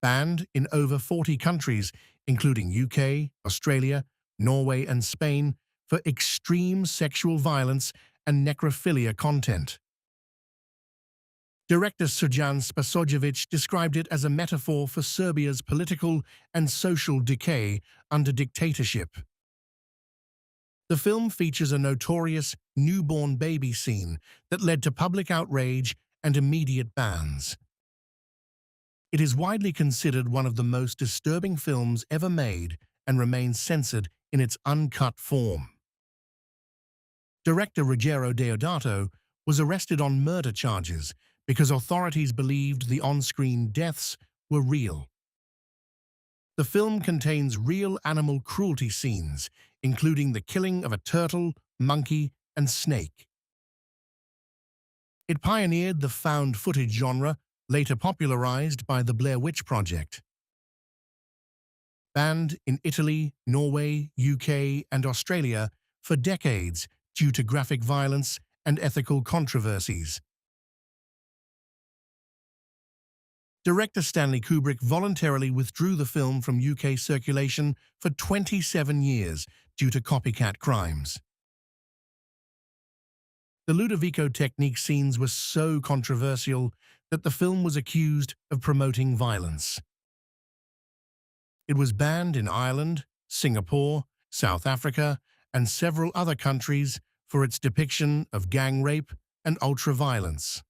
Banned in over 40 countries, including UK, Australia, Norway, and Spain, for extreme sexual violence and necrophilia content. Director Srđan Spasojević described it as a metaphor for Serbia's political and social decay under dictatorship. The film features a notorious newborn baby scene that led to public outrage and immediate bans. It is widely considered one of the most disturbing films ever made and remains censored in its uncut form. Director Ruggero Deodato was arrested on murder charges because authorities believed the on-screen deaths were real. The film contains real animal cruelty scenes, including the killing of a turtle, monkey, and snake. It pioneered the found footage genre, later popularized by the Blair Witch Project. Banned in Italy, Norway, UK, and Australia for decades due to graphic violence and ethical controversies. Director Stanley Kubrick voluntarily withdrew the film from UK circulation for 27 years due to copycat crimes. The Ludovico technique scenes were so controversial that the film was accused of promoting violence. It was banned in Ireland, Singapore, South Africa, and several other countries for its depiction of gang rape and ultra-violence.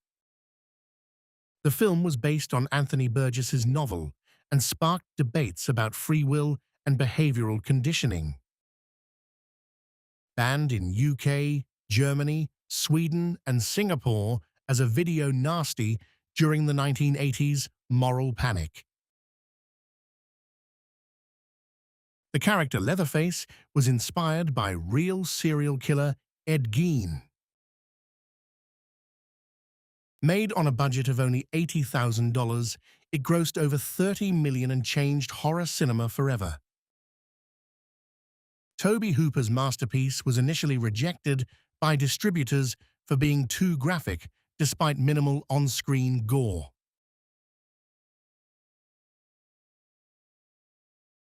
The film was based on Anthony Burgess's novel and sparked debates about free will and behavioral conditioning. Banned in UK, Germany, Sweden, and Singapore as a video nasty during the 1980s moral panic. The character Leatherface was inspired by real serial killer Ed Gein. Made on a budget of only $80,000, it grossed over $30 million and changed horror cinema forever. Tobe Hooper's masterpiece was initially rejected by distributors for being too graphic, despite minimal on-screen gore.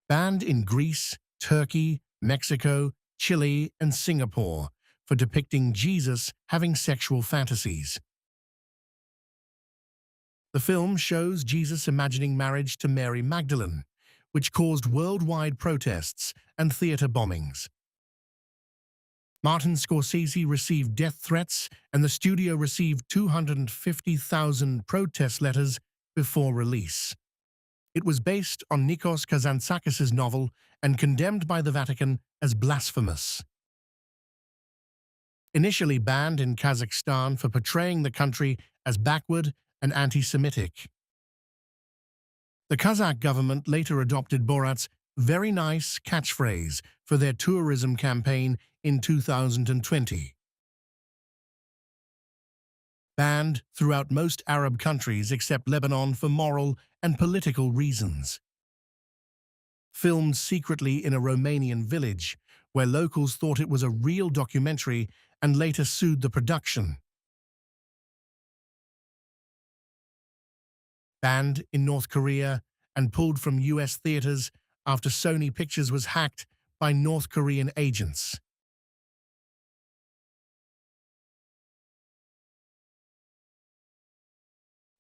Banned in Greece, Turkey, Mexico, Chile, and Singapore for depicting Jesus having sexual fantasies. The film shows Jesus imagining marriage to Mary Magdalene, which caused worldwide protests and theater bombings. Martin Scorsese received death threats, and the studio received 250,000 protest letters before release. It was based on Nikos Kazantzakis' novel and condemned by the Vatican as blasphemous. Initially banned in Kazakhstan for portraying the country as backward and anti-Semitic. The Kazakh government later adopted Borat's "very nice" catchphrase for their tourism campaign in 2020. Banned throughout most Arab countries except Lebanon for moral and political reasons. Filmed secretly in a Romanian village, where locals thought it was a real documentary and later sued the production. Banned in North Korea and pulled from US theaters after Sony Pictures was hacked by North Korean agents.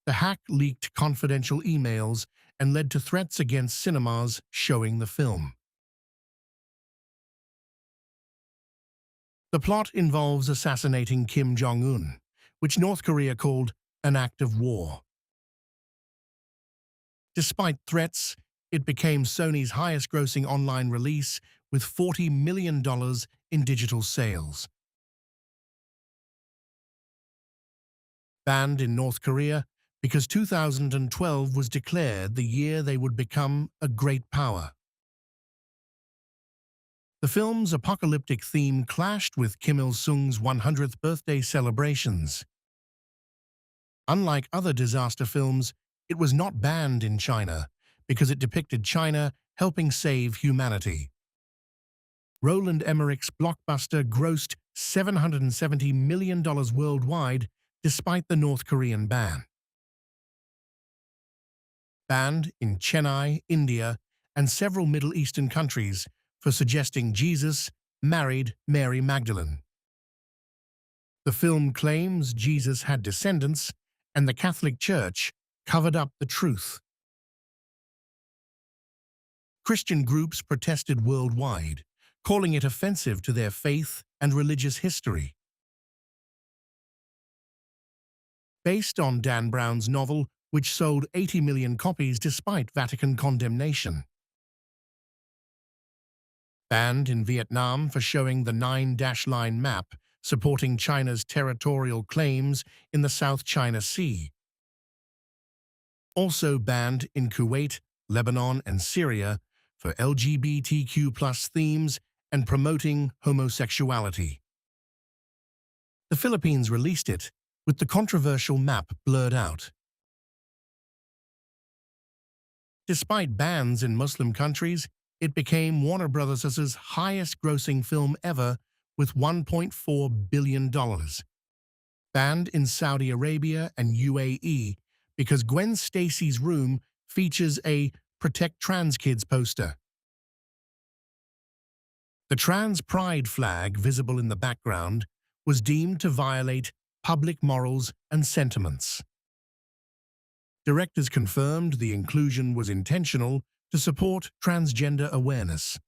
The hack leaked confidential emails and led to threats against cinemas showing the film. The plot involves assassinating Kim Jong-un, which North Korea called an act of war. Despite threats, it became Sony's highest-grossing online release with $40 million in digital sales. Banned in North Korea because 2012 was declared the year they would become a great power. The film's apocalyptic theme clashed with Kim Il-sung's 100th birthday celebrations. Unlike other disaster films, it was not banned in China because it depicted China helping save humanity. Roland Emmerich's blockbuster grossed $770 million worldwide despite the North Korean ban. Banned in Chennai, India, and several Middle Eastern countries for suggesting Jesus married Mary Magdalene. The film claims Jesus had descendants, and the Catholic Church covered up the truth. Christian groups protested worldwide, calling it offensive to their faith and religious history. Based on Dan Brown's novel, which sold 80 million copies despite Vatican condemnation. Banned in Vietnam for showing the 9-line map supporting China's territorial claims in the South China Sea. Also banned in Kuwait, Lebanon, and Syria for LGBTQ+ themes and promoting homosexuality. The Philippines released it, with the controversial map blurred out. Despite bans in Muslim countries, it became Warner Bros.' highest-grossing film ever with $1.4 billion. Banned in Saudi Arabia and UAE because Gwen Stacy's room features a Protect Trans Kids poster. The trans pride flag visible in the background was deemed to violate public morals and sentiments. Directors confirmed the inclusion was intentional to support transgender awareness.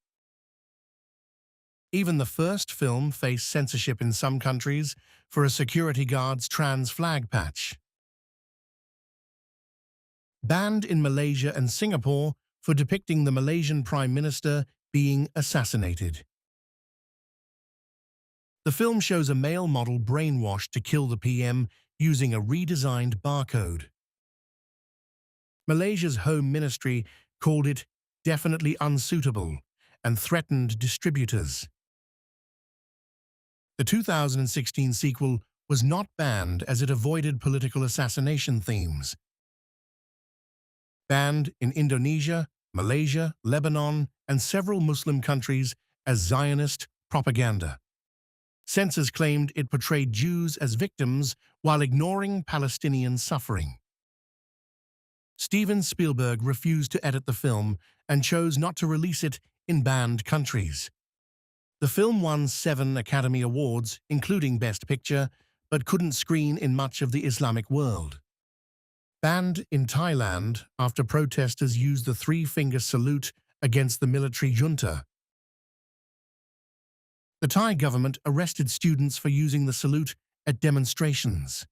Even the first film faced censorship in some countries for a security guard's trans flag patch. Banned in Malaysia and Singapore for depicting the Malaysian Prime Minister being assassinated. The film shows a male model brainwashed to kill the PM using a redesigned barcode. Malaysia's Home Ministry called it definitely unsuitable and threatened distributors. The 2016 sequel was not banned as it avoided political assassination themes. Banned in Indonesia, Malaysia, Lebanon, and several Muslim countries as Zionist propaganda. Censors claimed it portrayed Jews as victims while ignoring Palestinian suffering. Steven Spielberg refused to edit the film and chose not to release it in banned countries. The film won 7 Academy Awards, including Best Picture, but couldn't screen in much of the Islamic world. Banned in Thailand after protesters used the 3-finger salute against the military junta. The Thai government arrested students for using the salute at demonstrations.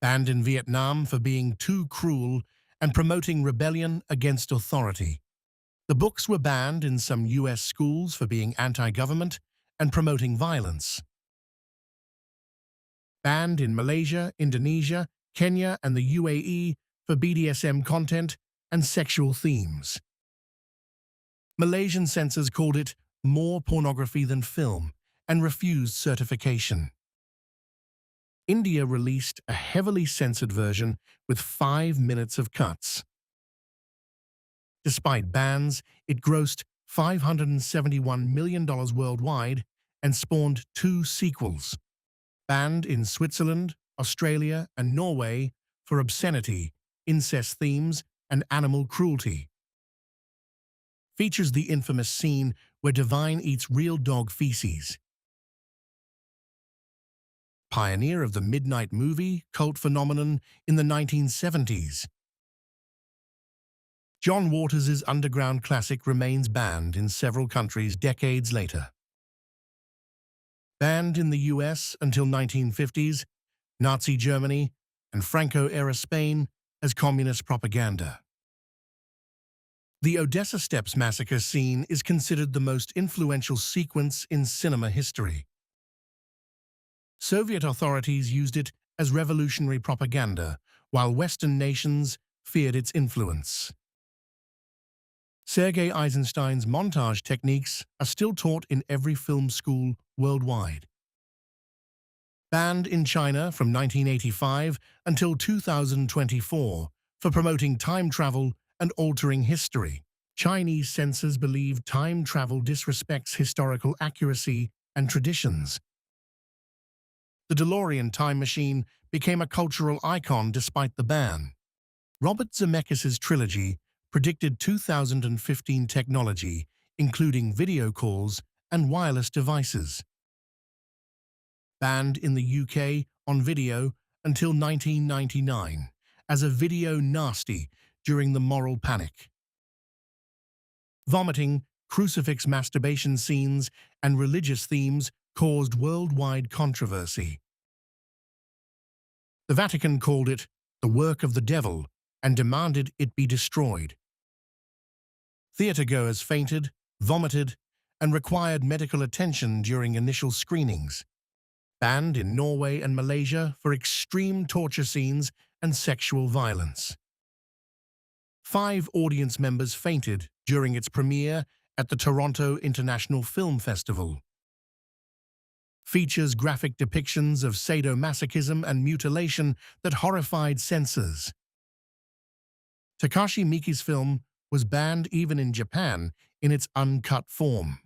Banned in Vietnam for being too cruel and promoting rebellion against authority. The books were banned in some U.S. schools for being anti-government and promoting violence. Banned in Malaysia, Indonesia, Kenya, and the UAE for BDSM content and sexual themes. Malaysian censors called it more pornography than film and refused certification. India released a heavily censored version with 5 minutes of cuts. Despite bans, it grossed $571 million worldwide and spawned 2 sequels. Banned in Switzerland, Australia, and Norway for obscenity, incest themes, and animal cruelty. Features the infamous scene where Divine eats real dog feces. Pioneer of the midnight movie cult phenomenon in the 1970s. John Waters' underground classic remains banned in several countries decades later. Banned in the US until 1950s, Nazi Germany, and Franco-era Spain as communist propaganda. The Odessa Steps massacre scene is considered the most influential sequence in cinema history. Soviet authorities used it as revolutionary propaganda, while Western nations feared its influence. Sergei Eisenstein's montage techniques are still taught in every film school worldwide. Banned in China from 1985 until 2024 for promoting time travel and altering history. Chinese censors believe time travel disrespects historical accuracy and traditions. The DeLorean time machine became a cultural icon despite the ban. Robert Zemeckis' trilogy predicted 2015 technology, including video calls and wireless devices. Banned in the UK on video until 1999 as a video nasty during the moral panic. Vomiting, crucifix masturbation scenes, and religious themes caused worldwide controversy. The Vatican called it the work of the devil and demanded it be destroyed. Theatergoers fainted, vomited, and required medical attention during initial screenings. Banned in Norway and Malaysia for extreme torture scenes and sexual violence. 5 audience members fainted during its premiere at the Toronto International Film Festival. Features graphic depictions of sadomasochism and mutilation that horrified censors. Takashi Miike's film was banned even in Japan in its uncut form.